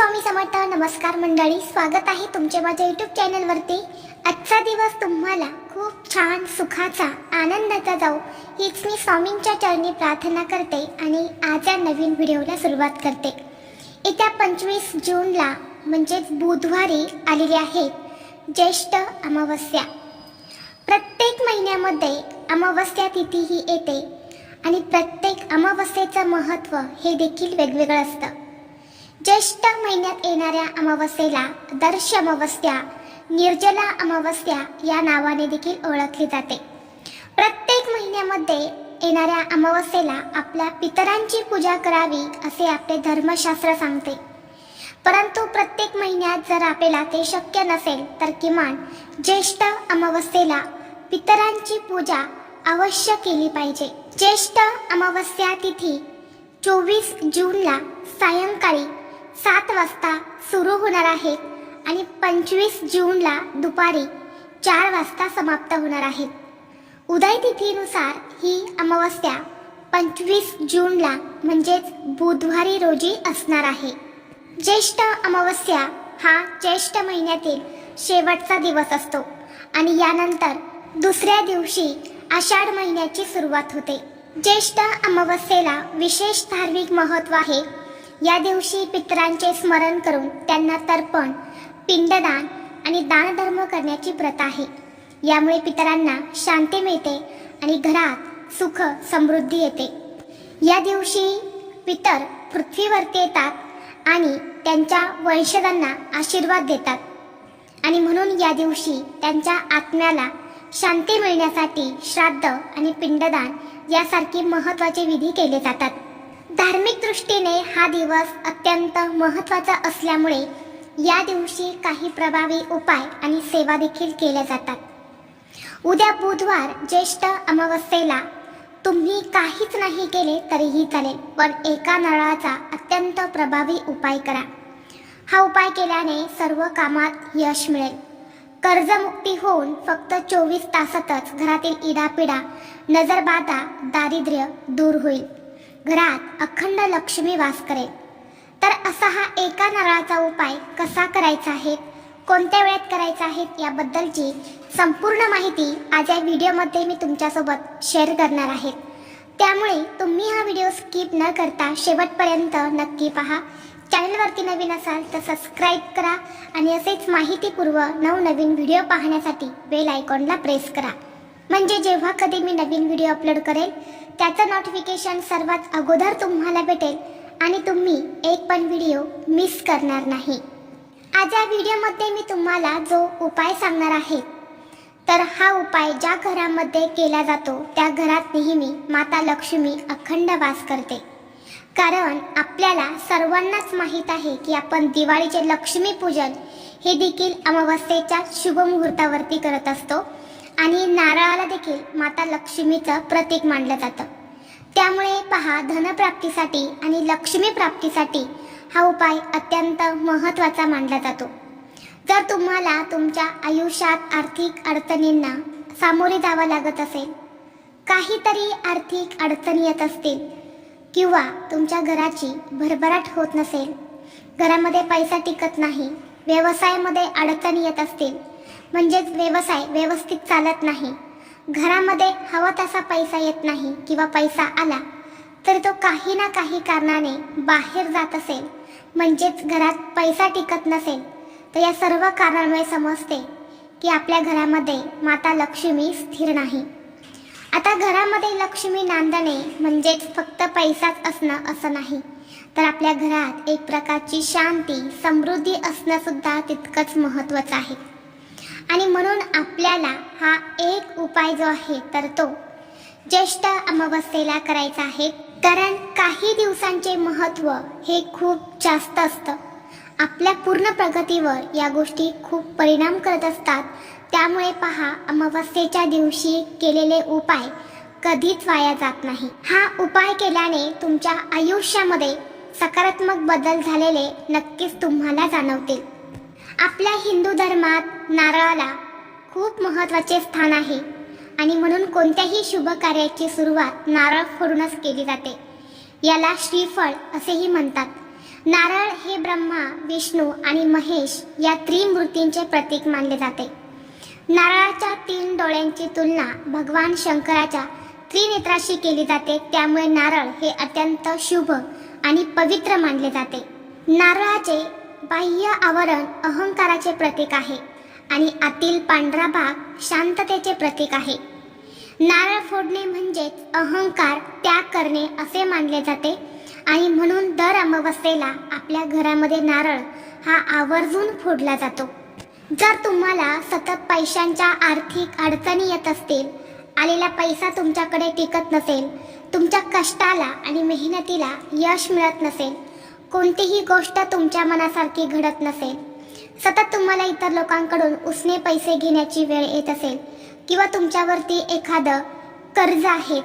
स्वामी समर्थ. नमस्कार मंडळी, स्वागत आहे तुमचे माझ्या यूट्यूब चॅनलवरती. आजचा दिवस तुम्हाला खूप छान सुखाचा आनंदाचा जाऊ हीच मी स्वामींच्या चरणी प्रार्थना करते आणि आज या नवीन व्हिडिओला सुरुवात करते. येत्या 25 जूनला म्हणजेच बुधवारी आलेली आहे ज्येष्ठ अमावस्या. प्रत्येक महिन्यामध्ये अमावस्या तिथी ही येते आणि प्रत्येक अमावस्येचं महत्त्व हे देखील वेगवेगळं असतं. ज्येष्ठ महिन्यात येणाऱ्या अमावस्येला दर्श अमावस्या, निर्जला अमावस्या या नावाने देखील ओळखली जाते. प्रत्येक महिन्यामध्ये येणाऱ्या अमावस्येला आपल्या पितरांची पूजा करावी असे आपले धर्मशास्त्र सांगते. परंतु प्रत्येक महिन्यात जर आपल्याला ते शक्य नसेल तर किमान ज्येष्ठ अमावस्येला पितरांची पूजा अवश्य केली पाहिजे. ज्येष्ठ अमावस्या तिथी 24 जूनला सायंकाळी 7 वाजता सुरू होणार आहे आणि 25 जूनला दुपारी 4 वाजता समाप्त होणार आहे. उदय तिथीनुसार ही अमावस्या 25 जूनला म्हणजेच बुधवारी रोजी असणार आहे. ज्येष्ठ अमावस्या हा ज्येष्ठ महिन्यातील शेवटचा दिवस असतो आणि यानंतर दुसऱ्या दिवशी आषाढ महिन्याची सुरुवात होते. ज्येष्ठ अमावस्येला विशेष धार्मिक महत्त्व आहे. या दिवशी पितरांचे स्मरण करून त्यांना तर्पण, पिंडदान आणि दानधर्म करण्याची प्रथा आहे. यामुळे पितरांना शांती मिळते आणि घरात सुख समृद्धी येते. या दिवशी पितर पृथ्वीवरती येतात आणि त्यांच्या वंशजांना आशीर्वाद देतात आणि म्हणून या दिवशी त्यांच्या आत्म्याला शांती मिळण्यासाठी श्राद्ध आणि पिंडदान यासारखे महत्त्वाचे विधी केले जातात. धार्मिक दृष्टीने हा दिवस अत्यंत महत्त्वाचा असल्यामुळे या दिवशी काही प्रभावी उपाय आणि सेवा देखील केल्या जातात. उद्या बुधवार ज्येष्ठ अमावस्येला तुम्ही काहीच नाही केले तरीही चालेल, पण एका नारळाचा अत्यंत प्रभावी उपाय करा. हा उपाय केल्याने सर्व कामात यश मिळेल. कर्जमुक्ती होऊन फक्त 24 तासातच घरातील इडापिडा, नजरबाधा, दारिद्र्य दूर होईल. घरात अखंड लक्ष्मी वास करेल. तर असा हा एका नारळाचा उपाय कसा करायचा आहे, कोणत्या वेळेत करायचा आहे याबद्दलची संपूर्ण माहिती आज या व्हिडिओमध्ये मी तुमच्यासोबत शेअर करणार आहे. त्यामुळे तुम्ही हा व्हिडिओ स्किप न करता शेवटपर्यंत नक्की पहा. चॅनलवरती नवीन असाल तर सबस्क्राईब करा आणि असेच माहितीपूर्व नवनवीन व्हिडिओ पाहण्यासाठी बेल आयकॉनला प्रेस करा. म्हणजे जेव्हा कधी मी नवीन व्हिडिओ अपलोड करेल त्याचं नोटिफिकेशन सर्वात अगोदर तुम्हाला भेटेल आणि तुम्ही एक पण व्हिडिओ मिस करणार नाही. आज या व्हिडिओमध्ये मी तुम्हाला जो उपाय सांगणार आहे तर हा उपाय ज्या घरामध्ये केला जातो त्या घरात नेहमी माता लक्ष्मी अखंड वास करते. कारण आपल्याला सर्वांनाच माहीत आहे की आपण दिवाळीचे लक्ष्मी पूजन हे देखील अमावस्येच्या शुभ मुहूर्तावरती करत असतो आणि नारळाला देखील माता लक्ष्मीचं प्रतीक मानलं जातं. त्यामुळे पहा, धनप्राप्तीसाठी आणि लक्ष्मी प्राप्तीसाठी हा उपाय अत्यंत महत्त्वाचा मानला जातो. जर तुम्हाला तुमच्या आयुष्यात आर्थिक अडचणींना सामोरे जावं लागत असेल, काहीतरी आर्थिक अडचणी येत असतील किंवा तुमच्या घराची भरभराट होत नसेल, घरामध्ये पैसा टिकत नाही, व्यवसायामध्ये अडचणी येत असतील, म्हणजेच व्यवसाय व्यवस्थित चालत नाही, घरामध्ये हवा तसा पैसा येत नाही किंवा पैसा आला तर तो काही ना काही कारणाने बाहेर जात असेल, म्हणजेच घरात पैसा टिकत नसेल, तर या सर्व कारणांमुळे समजते की आपल्या घरामध्ये माता लक्ष्मी स्थिर नाही. आता घरामध्ये लक्ष्मी नांदणे म्हणजेच फक्त पैसाच असणं असं नाही, तर आपल्या घरात एक प्रकारची शांती, समृद्धी असणं सुद्धा तितकंच महत्त्वाचं आहे. आणि म्हणून आपल्याला हा एक उपाय जो आहे तर तो ज्येष्ठ अमावस्येला करायचा आहे. कारण काही दिवसांचे महत्त्व हे खूप जास्त असतं. आपल्या पूर्ण प्रगतीवर या गोष्टी खूप परिणाम करत असतात. त्यामुळे पहा, अमावस्येच्या दिवशी केलेले उपाय कधीच वाया जात नाही. हा उपाय केल्याने तुमच्या आयुष्यामध्ये सकारात्मक बदल झालेले नक्कीच तुम्हाला जाणवतील. आपल्या हिंदू धर्मात नारळाला खूप महत्त्वाचे स्थान आहे आणि म्हणून कोणत्याही शुभ कार्याची सुरुवात नारळ फोडूनच केली जाते. याला श्रीफळ असेही म्हणतात. नारळ हे ब्रह्मा, विष्णू आणि महेश या त्रिमूर्तींचे प्रतीक मानले जाते. नारळाच्या 3 डोळ्यांची तुलना भगवान शंकराच्या त्रिनेत्राशी केली जाते. त्यामुळे नारळ हे अत्यंत शुभ आणि पवित्र मानले जाते. नारळाचे बाह्य आवरण अहंकाराचे प्रतीक आहे आणि आतील पांढरा भाग शांततेचे प्रतीक आहे. नारळ फोडणे म्हणजेच अहंकार त्याग करणे असे मानले जाते आणि म्हणून दर अमावस्येला आपल्या घरामध्ये नारळ हा आवर्जून फोडला जातो. जर तुम्हाला सतत पैशांच्या आर्थिक अडचणी येत असतील, आलेला पैसा तुमच्याकडे टिकत नसेल, तुमच्या कष्टाला आणि मेहनतीला यश मिळत नसेल, कोणतीही गोष्ट तुमच्या मनासारखी घडत नसेल, सतत तुम्हाला इतर लोकांकडून उसने पैसे घेण्याची वेळ येत असेल किंवा तुमच्यावरती एखादं कर्ज आहे,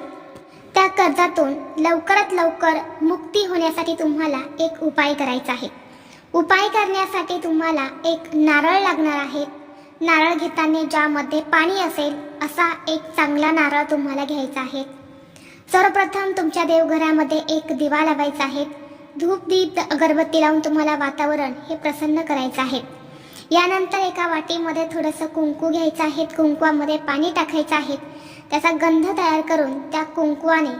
त्या कर्जातून लवकरात लवकर मुक्ती होण्यासाठी तुम्हाला एक उपाय करायचा आहे. उपाय करण्यासाठी तुम्हाला एक नारळ लागणार आहे. नारळ घेताना ज्यामध्ये पाणी असेल असा एक चांगला नारळ तुम्हाला घ्यायचा आहे. सर्वप्रथम तुमच्या देवघरामध्ये एक दिवा लावायचा आहे. धूप दीप अगरबत्ती लावून तुम्हाला वातावरण हे प्रसन्न करायचं आहे. यानंतर एका वाटीमध्ये थोडंसं कुंकू घ्यायचं आहे. कुंकवामध्ये पाणी टाकायचं आहे. त्याचा गंध तयार करून त्या कुंकवाने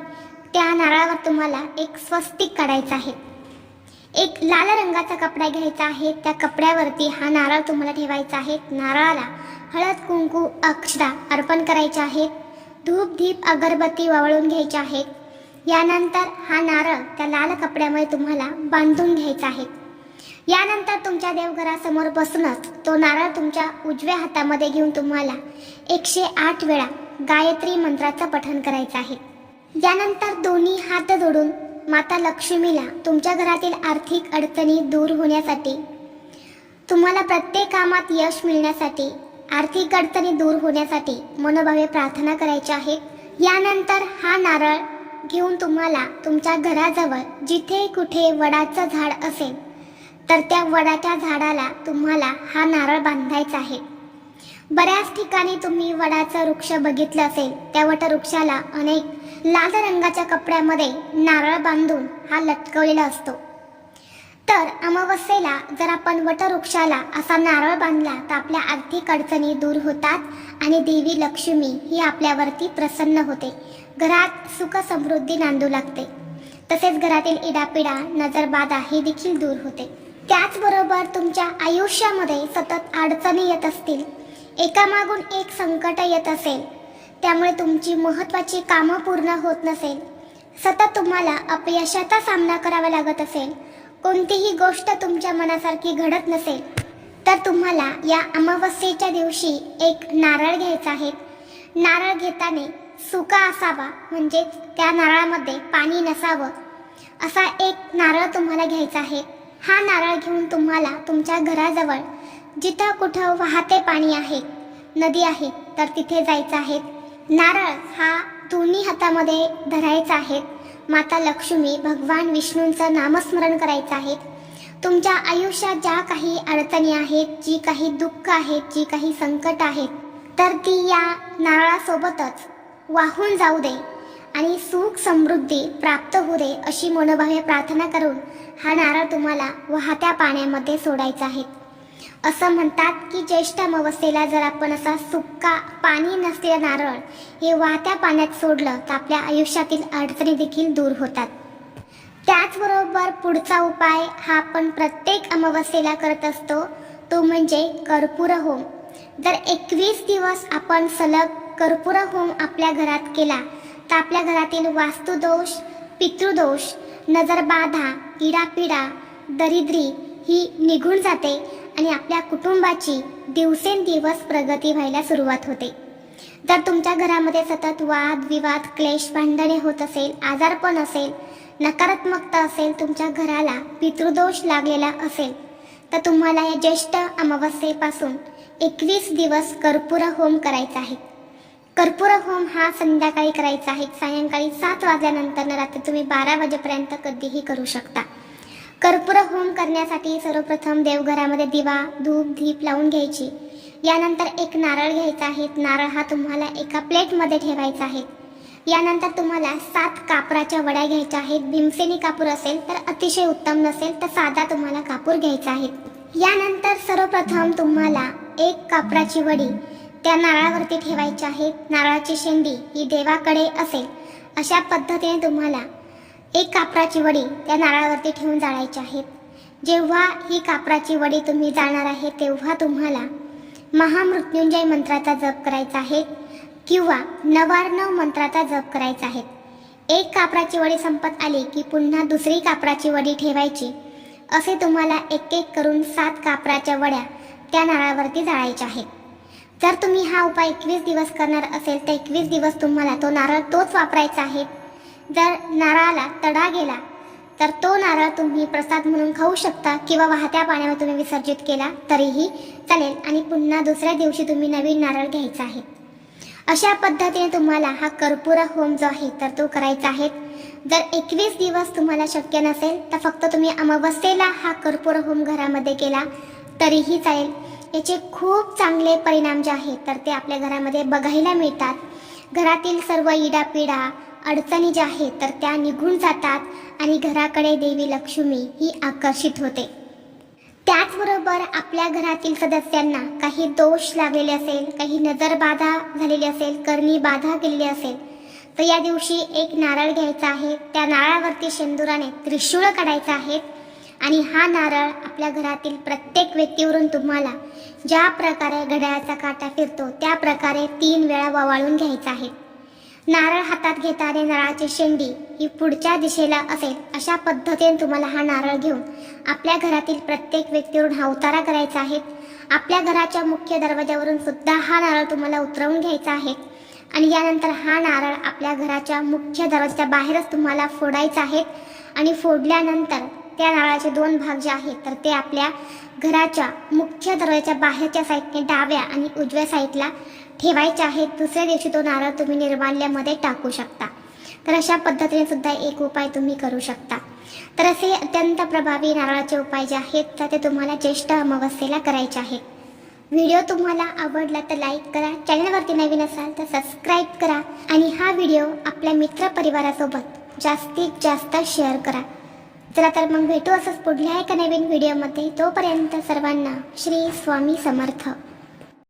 त्या नारळावर तुम्हाला एक स्वस्तिक काढायचं आहे. एक लाल रंगाचा कपडा घ्यायचा आहे. त्या कपड्यावरती हा नारळ तुम्हाला ठेवायचा आहे. नारळाला हळद, कुंकू, अक्षता अर्पण करायचे आहेत. धूप दीप अगरबत्ती वावळून घ्यायची आहे. यानंतर हा नारळ त्या लाल कपड्यामध्ये तुम्हाला बांधून घ्यायचा आहे. यानंतर तुमच्या देवघरासमोर बसूनच तो नारळ तुमच्या उजव्या हातामध्ये घेऊन तुम्हाला 108 वेळा गायत्री मंत्राचं पठण करायचं आहे. यानंतर दोन्ही हात जोडून माता लक्ष्मीला तुमच्या घरातील आर्थिक अडचणी दूर होण्यासाठी, तुम्हाला प्रत्येक कामात यश मिळण्यासाठी, आर्थिक अडचणी दूर होण्यासाठी मनोभावे प्रार्थना करायची आहे. यानंतर हा नारळ घेऊन तुम्हाला तुमच्या घराजवळ जिथे कुठे वडाचं झाड असेल तर त्या वडाच्या झाडाला तुम्हाला हा नारळ बांधायचा आहे. बऱ्याच ठिकाणी तुम्ही वडाचा वृक्ष बघितलं असेल. त्या वटवृक्षाला अनेक लाल रंगाच्या कपड्यामध्ये नारळ बांधून हा लटकवलेला असतो. तर अमावस्येला जर आपण वटवृक्षाला असा नारळ बांधला तर आपल्या आर्थिक अडचणी दूर होतात आणि देवी लक्ष्मी ही आपल्यावरती प्रसन्न होते. घरात सुख समृद्धी नांदू लागते. तसेच घरातील इडापिडा, नजरबाधा हे देखील दूर होते. त्याचबरोबर तुमच्या आयुष्यामध्ये सतत अडचणी येत असतील, एकामागून एक संकट येत असेल, त्यामुळे तुमची महत्त्वाची कामं पूर्ण होत नसेल, सतत तुम्हाला अपयशाचा सामना करावा लागत असेल, कोणतीही गोष्ट तुमच्या मनासारखी घडत नसेल, तर तुम्हाला या अमावस्येच्या दिवशी एक नारळ घ्यायचा आहे. नारळ घेताना सुका असावा, म्हणजे त्या नारळामध्ये पाणी नसावं, असा एक नारळ तुम्हाला घ्यायचा आहे. हा नारळ घेऊन तुम्हाला तुमच्या घराजवळ जिथं कुठं वाहते पाणी आहे, नदी आहे, तर तिथे जायचं आहे. नारळ हा दोन्ही हातामध्ये धरायचा आहे. माता लक्ष्मी, भगवान विष्णूंचं नामस्मरण करायचं आहे. तुमच्या आयुष्यात ज्या काही अडचणी आहेत, जी काही दुःख आहेत, जी काही संकट आहेत, तर ती या नारळासोबतच वाहून जाऊ दे आणि सुख समृद्धी प्राप्त होऊ दे अशी मनोभावे प्रार्थना करून हा नारळ तुम्हाला वाहत्या पाण्यामध्ये सोडायचा आहे. असं म्हणतात की ज्येष्ठ अमावस्येला जर आपण असा सुक्का पाणी नसलेला नारळ हे वाहत्या पाण्यात सोडलं तर आपल्या आयुष्यातील अडचणी देखील दूर होतात. त्याचबरोबर पुढचा उपाय हा आपण प्रत्येक अमावस्येला करत असतो, तो म्हणजे कर्पूर होम. जर 21 दिवस आपण सलग कर्पूर होम आपल्या घरात केला तर आपल्या घरातील वास्तुदोष, पितृदोष, नजरबाधा, इडापिडा, दरिद्री ही निघून जाते आणि आपल्या कुटुंबाची दिवसेंदिवस प्रगती व्हायला सुरुवात होते. जर तुमच्या घरामध्ये सतत वाद विवाद, क्लेश, भांडणे होत असेल, आजारपण असेल, नकारात्मकता असेल, तुमच्या घराला पितृदोष लागलेला असेल, तर तुम्हाला या ज्येष्ठ अमावस्येपासून 21 दिवस कर्पूर होम करायचा आहे. कर्पूर होम हा संध्याकाळी करायचा आहे. सायंकाळी 7 वाजल्यानंतर रात्री तुम्ही 12 वाजेपर्यंत कधीही करू शकता. कर्पूर होम करण्यासाठी सर्वप्रथम देवघरामध्ये दिवा, धूप, दीप लावून घ्यायची. यानंतर एक नारळ घ्यायचा आहे. नारळ हा तुम्हाला एका प्लेटमध्ये ठेवायचा आहे. यानंतर तुम्हाला 7 कापराच्या वड्या घ्यायच्या आहेत. भीमसेनी कापूर असेल तर अतिशय उत्तम, नसेल तर साधा तुम्हाला कापूर घ्यायचा आहे. यानंतर सर्वप्रथम तुम्हाला 1 कापराची वडी त्या नारळावरती ठेवायची आहे. नारळाची शेंडी ही देवाकडे असेल अशा पद्धतीने तुम्हाला 1 कापराची वडी त्या नारळावरती ठेवून जाळायची आहे. जेव्हा ही कापराची वडी तुम्ही जाळणार आहे तेव्हा तुम्हाला महामृत्युंजय मंत्राचा जप करायचा आहे किंवा 999 मंत्राचा जप करायचा आहे. 1 कापराची वडी संपत आली की पुन्हा दुसरी कापराची वडी ठेवायची. असे तुम्हाला एक एक करून 7 कापराच्या वड्या त्या नारळावरती जाळायच्या आहेत. जर तुम्ही हा उपाय 21 दिवस करणार असेल तर 21 दिवस तुम्हाला तो नारळ तोच वापरायचा आहे. जर नारळाला तडा गेला तर तो नारळ तुम्ही प्रसाद म्हणून खाऊ शकता किंवा वाहत्या पाण्यावर तुम्ही विसर्जित केला तरीही चालेल आणि पुन्हा दुसऱ्या दिवशी तुम्ही नवीन नारळ घ्यायचा आहे. अशा पद्धतीने तुम्हाला हा कर्पूर होम जो आहे तर तो करायचा आहे. जर 21 दिवस तुम्हाला शक्य नसेल तर फक्त तुम्ही अमावस्येला हा कर्पूर होम घरामध्ये केला तरीही चालेल. याचे खूप चांगले परिणाम जे आहेत तर ते आपल्या घरामध्ये बघायला मिळतात. घरातील सर्व इडापिडा अडचणी ज्या आहेत तर त्या निघून जातात आणि घराकडे देवी लक्ष्मी ही आकर्षित होते. त्याचबरोबर आपल्या घरातील सदस्यांना काही दोष लागलेले असेल, काही नजरबाधा झालेली असेल, करणी बाधा केलेली असेल तर या दिवशी 1 नारळ घ्यायचा आहे. त्या नारळावरती शेंदुराने त्रिशूळ काढायचा आहे आणि हा नारळ आपल्या घरातील प्रत्येक व्यक्तीवरून तुम्हाला ज्या प्रकारे घड्याळाचा काटा फिरतो त्या प्रकारे 3 वेळा ववाळून घ्यायचा आहे. नारळ हातात घेताना नारळाची शेंडी ही पुढच्या दिशेला असेल अशा पद्धतीने तुम्हाला हा नारळ घेऊन आपल्या घरातील प्रत्येक व्यक्तीवरून हा उतारा करायचा आहे. आपल्या घराच्या मुख्य दरवाजावरून सुद्धा हा नारळ तुम्हाला उतरवून घ्यायचा आहे आणि यानंतर हा नारळ आपल्या घराच्या मुख्य दरवाजाच्या बाहेरच तुम्हाला फोडायचा आहे आणि फोडल्यानंतर त्या नारळाचे 2 भाग जे आहेत तर ते आपल्या घराच्या मुख्य दरवाजाच्या बाहेरच्या साईडने डाव्या आणि उजव्या साईडला ठेवायचे आहेत. दुसऱ्या दिवशी तो नारळ तुम्ही निर्माल्यामध्ये टाकू शकता. तर अशा पद्धतीने सुद्धा एक उपाय तुम्ही करू शकता. तर असे अत्यंत प्रभावी नारळाचे उपाय जे आहेत तर ते तुम्हाला ज्येष्ठ अमावस्येला करायचे आहेत. व्हिडिओ तुम्हाला आवडला तर लाईक करा, चॅनलवरती नवीन असाल तर सबस्क्राईब करा आणि हा व्हिडिओ आपल्या मित्रपरिवारासोबत जास्तीत जास्त शेअर करा. चला तर मग भेटू असंच पुढल्या एका नवीन व्हिडिओमध्ये. तोपर्यंत सर्वांना श्री स्वामी समर्थ.